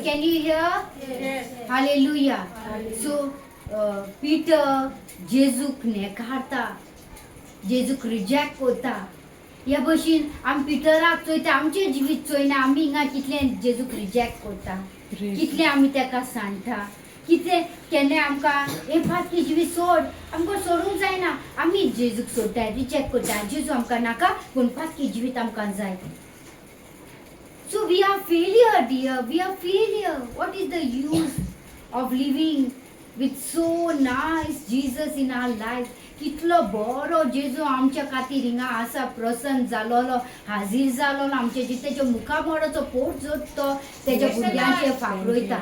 Can you hear? Yes. Hallelujah. So, Peter, Jezuk nekarta, Jezuk reject kota. या भशेन आमी पिटराक चोयता आमचें जिवीत चोयना आमी हिंगा कितलें जेजूक रिजेक्ट करता कितलें आमी तेका सांडटा कितलें केन्ना आमकां हे फाटकी जिवीत सोड आमकां सोडूंक जायना आमी जेजूक सोडटाय रिजेक्ट करता जेजू आमकां नाका पूण फाटकी जिवीत आमकां जाय So we are failure, dear. We are failure. What is the use of living with so nice Jesus in our lives? कितलो बरो जेजू आमच्या खातीर हिंगा आसा प्रसन्न जालोलो हाजीर जालोलो आमचे जी तेज्या मुखा मोडोचो पोट जोडतो तेज्या भुरग्यांचेर फाकरोयता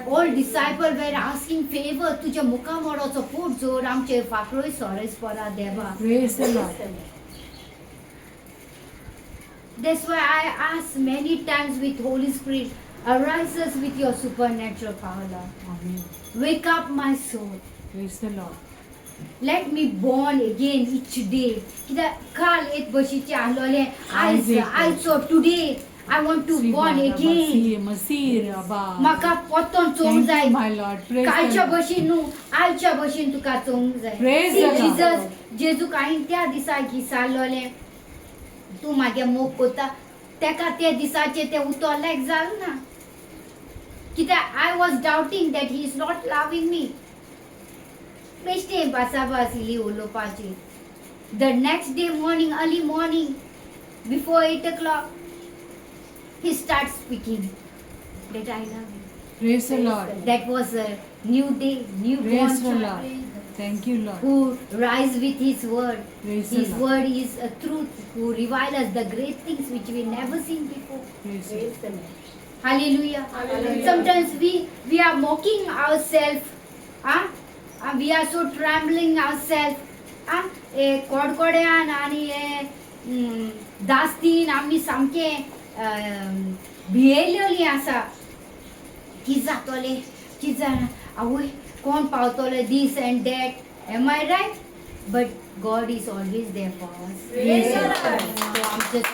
all disciple were asking favour तुज्या मुखा मोडोचो पोट जोड आमचेर फाकरोय सोरेस परा देवा That's why I ask many times with Holy Spirit, arise us with your supernatural power, Lord. Amen. Wake up my soul. Praise the Lord. Let me born again each day. कित्याक काल एक भशेचे आहलोले आयज so today I want to born again. म्हाका पोत्तोन चोवंक जाय कालच्या भशेन न्हू आयच्या भशेन तुका चोवंक जाय जीजस जेजूक हांवें त्या दिसा घिसारलोलें तूं म्हागे मोग कोता तेका ते दिसाचे ते उतोरल्याक जाल ना कित्याक I was doubting that he is not loving me बेश्टें भासाभास इल्ली उलोवपाची the next day morning early morning before 8 o'clock he starts speaking that I love you. Praise the Lord. That was a new day, new Praise born the Lord. Thank you, Lord. Who rise with His word. Praise His the word is a truth. Who reveal us the great things which we never seen before. Praise the Lord. Hallelujah. Hallelujah. Sometimes we are mocking ourselves. We are so trembling ourselves. कोडकोड्यान आनी दास्तीन आमी सामके भियेलेली आसा की जातोले की जाणा आवय कोण पावतोले this and that. Am I right? But God is always there for us. Yes. So I'm just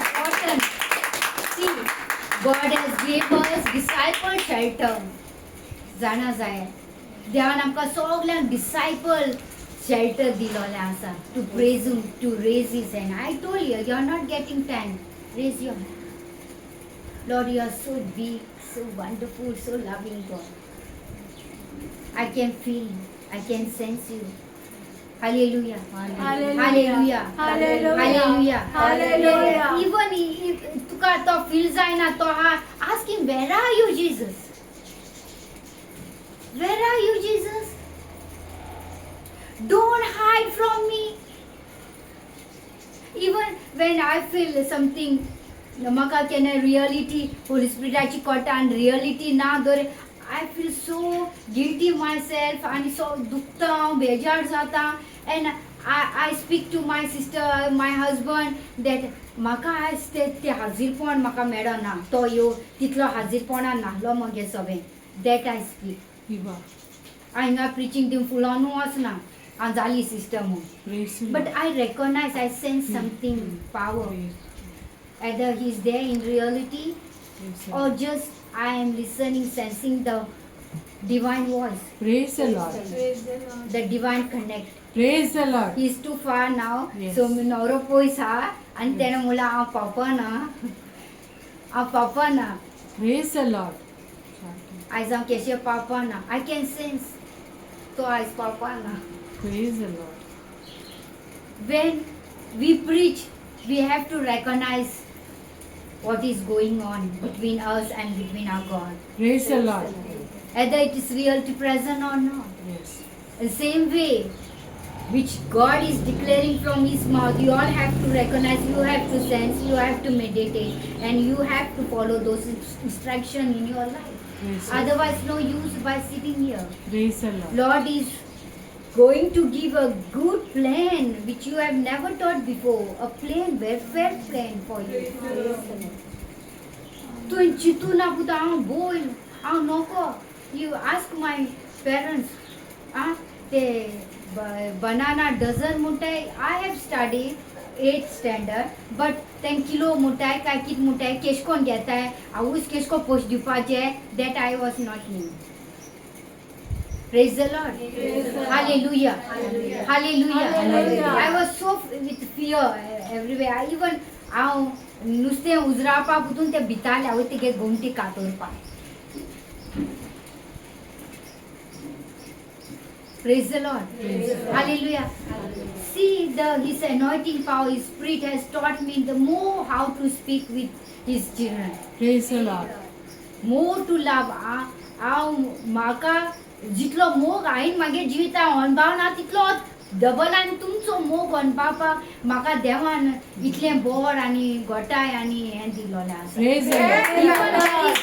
important. See, God has given us disciple shelter. जाणा जाय देवान आमकां सगल्यांक disciple shelter दिलोले आसा to praise him, to raise his hand. I told you, you are not getting time. Raise your hand. Lord, you are so big, so wonderful, so loving God. I can feel, I can sense you. Hallelujah. Hallelujah. Hallelujah. Hallelujah. Even if तुका तो feel जायना तो ask him, where are you, Jesus? Where are you, Jesus? Don't hide from me. Even when I feel something म्हाका केन्ना reality Holi स्पिरिटाची Kota आनी reality ना दर I feel so guilty myself आनी सो दुखता हांव बेजार जाता and I speak to my sister my husband that म्हाका आयज ते हाजीरपण म्हाका मेळना तो यो तितलो हाजीरपणान नाहलो मगे सगळें दॅट आय स्पीक हांव हिंगा प्रिचींग दिवन फुलां न्हू वचना हांव जाली सिस्टर म्हूण but I recognise I sense something power either he is there in reality or just I am listening, sensing the divine voice. Praise the Lord. The divine connect. Praise the Lord. He is too far now. Yes. So mi noro poisa and then mula a papa na. Praise the Lord. I am keshe papa na. I can sense. So I is papa na. Praise the Lord. When we preach, we have to recognize what is going on between us and between our God. Praise the Lord. Whether it is real to present or not. Yes. The same way which God is declaring from His mouth, you all have to recognize, you have to sense, you have to meditate, and you have to follow those instructions in your life. Praise Otherwise, no use by sitting here. Praise the Lord. Lord is going to give a good plan which you have never thought before, a plan, welfare plan for you. Tu chitu na puta boy, noko. You ask my parents, the banana dozen muntai I have studied 8th standard, but then kilo mutai kai kit mutai kesh kon geta hai awus kesh ko post dipaje that I was not knew. Praise the Lord. Hallelujah. Hallelujah. I was so with fear everywhere. I even नुसते उजरापा पुतून ते भिताले हांव तेगे गोमटी कातोरपा. Praise the Lord. Hallelujah. See, His anointing power, His Spirit has taught me the more how to speak with His children. Praise the Lord. More to love. म्हाका जितलो मोग हांवें मागे जिविता अणभव ना तितलो डबल आनी तुमचो मोग अणभवपाक म्हाका देवान इतलें बोर आनी गोटाय आनी हें दिलोलें आसा. Praise the Lord.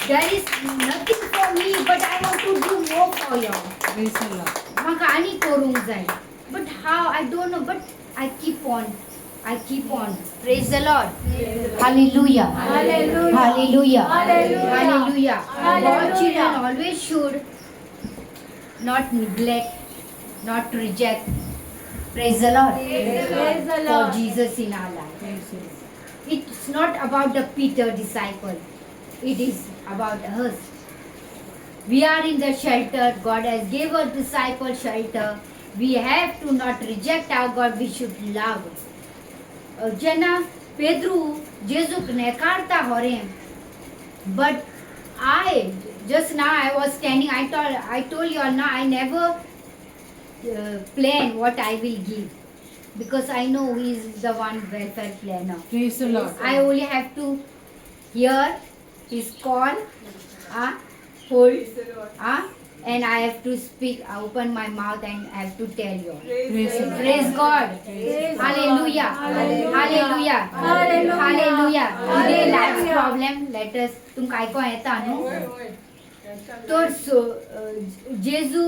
There is nothing for me, but I want to do more for you. Praise the Lord. म्हाका आनी करूंक जाय. But how? I don't know. But I keep on. Praise the Lord. Hallelujah. Hallelujah. God children always should not neglect, not reject. Praise the Lord. For Jesus in our life. Praise the Lord. It's not about the Peter disciple. It is about us. We are in the shelter. God has gave us disciple shelter. We have to not reject our God. We should love. Jana Pedro Jesus nekarta horem. But I just now I was standing. I told you all now I never plan what I will give because I know He is the one welfare planner. Praise the Lord. I only have to hear His call, hold, and I have to speak, open my mouth and I have to tell you. Praise the Lord. Praise God. Hallelujah. Hallelujah. Hallelujah. Today life's problem, let us, तुम काय को येता न्हू? तर जेजू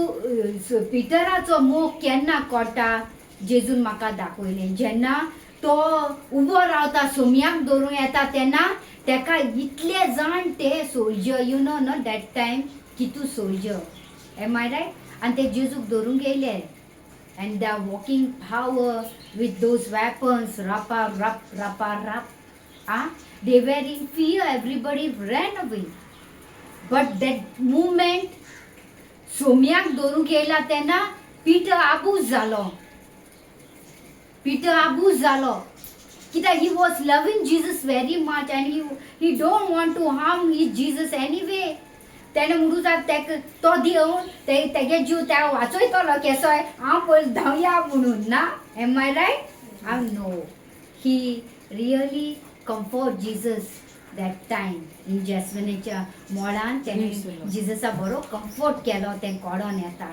पिटराचो मोग केन्ना कोटा जेजून म्हाका दाखयलें. जेन्ना तो उबो रावता सोम्याक धरून येता तेन्ना तेका इतले जाण ते soldier you know know that time कितू सोल्जर एम आय रायट आनी ते जेजूक धरून गेले and they are walking power with those weapons rapa they were in fear, everybody ran away, but that movement सोम्याक धरून गेला तेन्ना पीटर आबूज जालो कित्याक he was loving Jesus very much and he don't want to harm his Jesus anyway. तेणें म्हणून तो दिवन तेगे जीव त्या वाचयतलो केसोय हांव पयलीं धांवया म्हणून ना. Am I right? I know he really comfort Jesus that time in जेसमिनेच्या मोळान तेणें जिजसा बरो कम्फर्ट केलो तें कोडोन येता.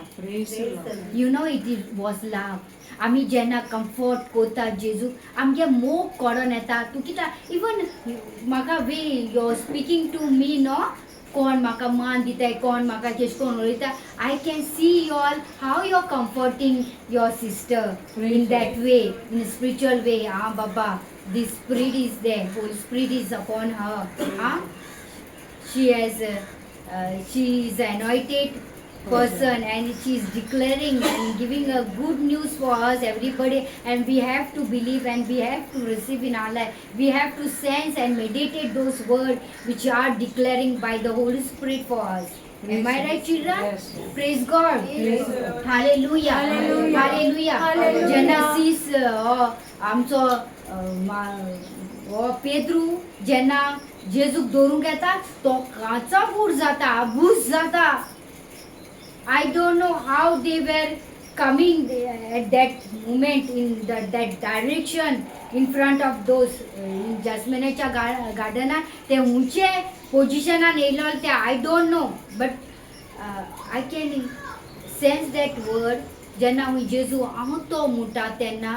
You know it was love. आमी जेन्ना कम्फर्ट कोता जेजूक आमगे मोग कोडोन येता. तूं कित्याक इवन म्हाका why you speaking to me no कोण म्हाका मान दिताय कोण म्हाका केश कोन उलयता I can see you all how you are comforting your sister in that way in spiritual way. बाबा the spirit is there, Holy Spirit is upon her. She is an anointed person and she is declaring and giving a good news for us everybody, and we have to believe and we have to receive in our life. We have to sense and meditate those words which are declaring by the Holy Spirit for us. Am I right, children? Yes. Praise God. Hallelujah. Hallelujah. Genesis आमचो पेद्रू जेन्ना जेजूक धरून घेता तो काचा boot जाता आबूज जाता. I don't know how they were coming at that moment in that direction in front of those जसमिनेच्या गार्डनान ते उंचे पोजिशनान येयलो ते I don't know, but I can sense that word. जेन्ना हुंय जेजू हांव तो म्हणटा तेन्ना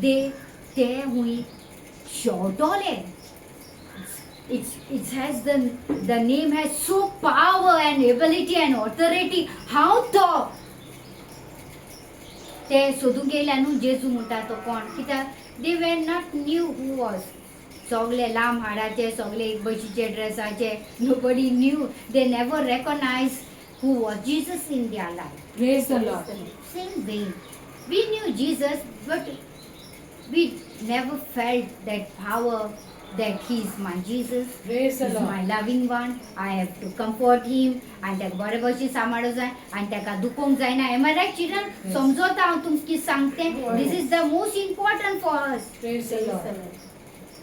ते हुंय शोटोले. It has the name has so power and ability and authority. How तो ते सोदून गेले न्हू जेजू म्हणटा तो कोण कित्याक they were not knew who was. सगळे लांब हाडाचे सगळे बशीचे ड्रेसाचे nobody knew. They never recognized who was Jesus in their life. Praise the Lord. Same way we knew Jesus, but we never felt that power that he is my Jesus, Praise the he is Lord. my loving one. I have to comfort him and ताका बरे भशेन सांबाळूं जाय आनी ताका दुखोवंक जायना. Am I right, children? समजोता हांव तुमकां सांगते. This is the most important for us. Praise the Lord.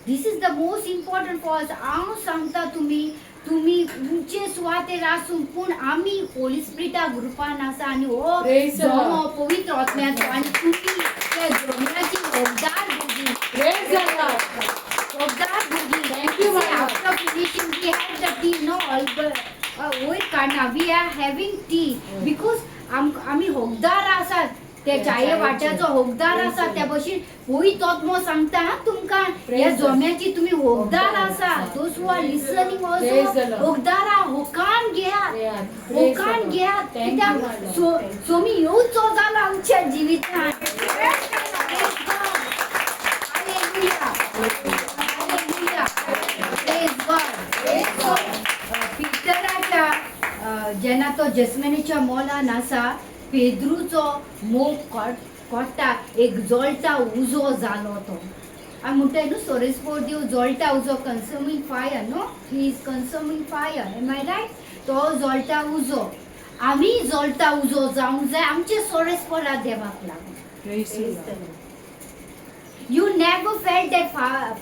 This is the most important for us. हांव सांगता तुम्ही तुमचे सुवातेर आसून पूण आमी होली स्पिरिटा ग्रुपान आसा आनी हो Praise the जमो Lord. पवित्र आत्म्याचो आनी तुमी त्या जमण्याची हकदार भुरगीं. Praise the Lord. हकदार भुरगीं. Thank you, Mama. After finishing we had the tea, no, वयर काडना. We are having tea because आमी हकदार आसात. ते चाये वाट्याचो हकदार आसा त्या भशेन पवित्र आत्मो सांगता तुमकां ह्या जम्याची तुमी हकदार आसा. Those who are listening Praise also the Lord. हकदारा होकान घेयात. Yeah. Praise the होकान Lord. घेयात. Thank you, कित्याक my Lord. सोमी येवचो जाला आमच्या जिवितान. Praise God. Hallelujah. Hallelujah. Praise God. Praise God. पितराच्या जेन्ना तो जसमेनीच्या मोलान आसा पेद्रूचो मोग कोट्टा एक जळटा उजो जालो तो. हांव म्हणटाय न्हू सोरेस्पोर देव जळटा उजो कन्सुमींग फायर न्हू. He is consuming fire. Am I right? तो जळटा उजो. आमी जळटा उजो जावंक जाय आमचे सोरेस्पोरा देवाक लागून. Praise the Lord. You never felt that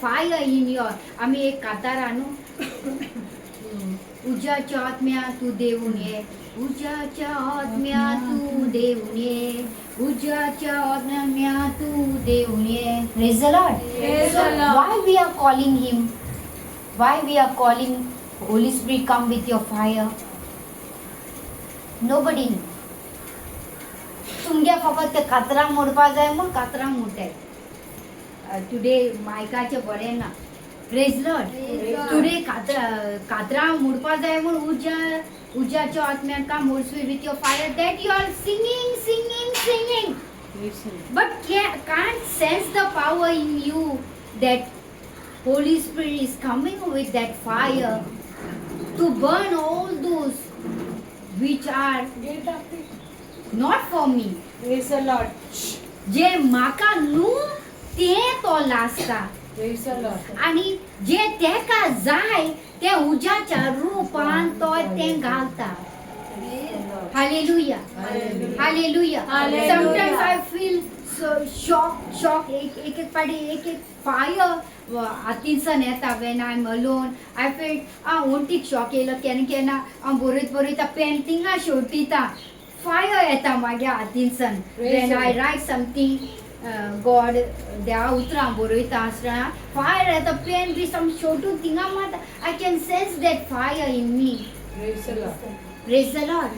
fire in your. आमी एक कातार न्हू. उज्याच्या आत्म्या तू देऊन ये. उज्याच्या आत्म्या तू देऊन ये. उज्याच्या आत्म्या तू देऊन ये. Praise the Lord. Praise So the Lord. why we are calling him? Why we are calling Holy Spirit come with your fire? Nobody knew. तुमगे फकत ते कातरांक मोडपा जाय म्हूण कातरांक मोडटाय. टुडे मायकाचे बरें ना. Praise Lord. टुडे कातरां मोडपा जाय म्हूण उज्याच्या आत्म्यान काम Holy Spirit with your fire that you are singing singing singing Praise the Lord. but can't sense the power in you that Holy Spirit is coming with that fire to burn all those which are not for me. Praise the Lord. जे म्हाका न्हू तें तो लासता Praise the Lord. आनी जे तेका जाय ते उज्याच्या रूपान तो तें घालता. Hallelujah. Hallelujah. Hallelujah. Hallelujah. Sometimes I feel so shock. एक पाटी एक fire हातींसान येता when I'm alone. I felt ओंटीक shock येयलो केन्ना हांव बरयता पेंटिंगा शेवटीता. Fire येता म्हाज्या हातींसान. When I write something, God देवा उतरां बरयता आसतना fire येता पेन बी सम शेवटून थिंगा मात I can sense that fire in me. Praise the Lord. Praise the Lord.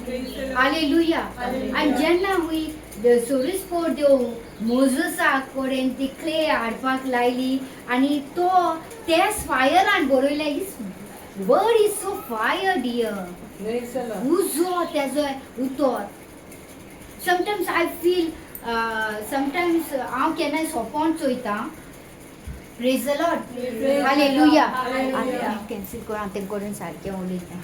Hallelujah. And जेन्ना we सोरिस्पोर देव मोजसाक कोडेन ती क्ले हाडपाक लायली आनी तो तेच फायरान बरयलें. His word is so fire dear. Praise the Lord. उजो तेजो उतर. Sometimes I feel sometimes हांव केन्नाय सोपोन चोयता. Praise the Lord. Hallelujah. Hallelujah. Cancel कोर हांव तें करून सारकें उलयता.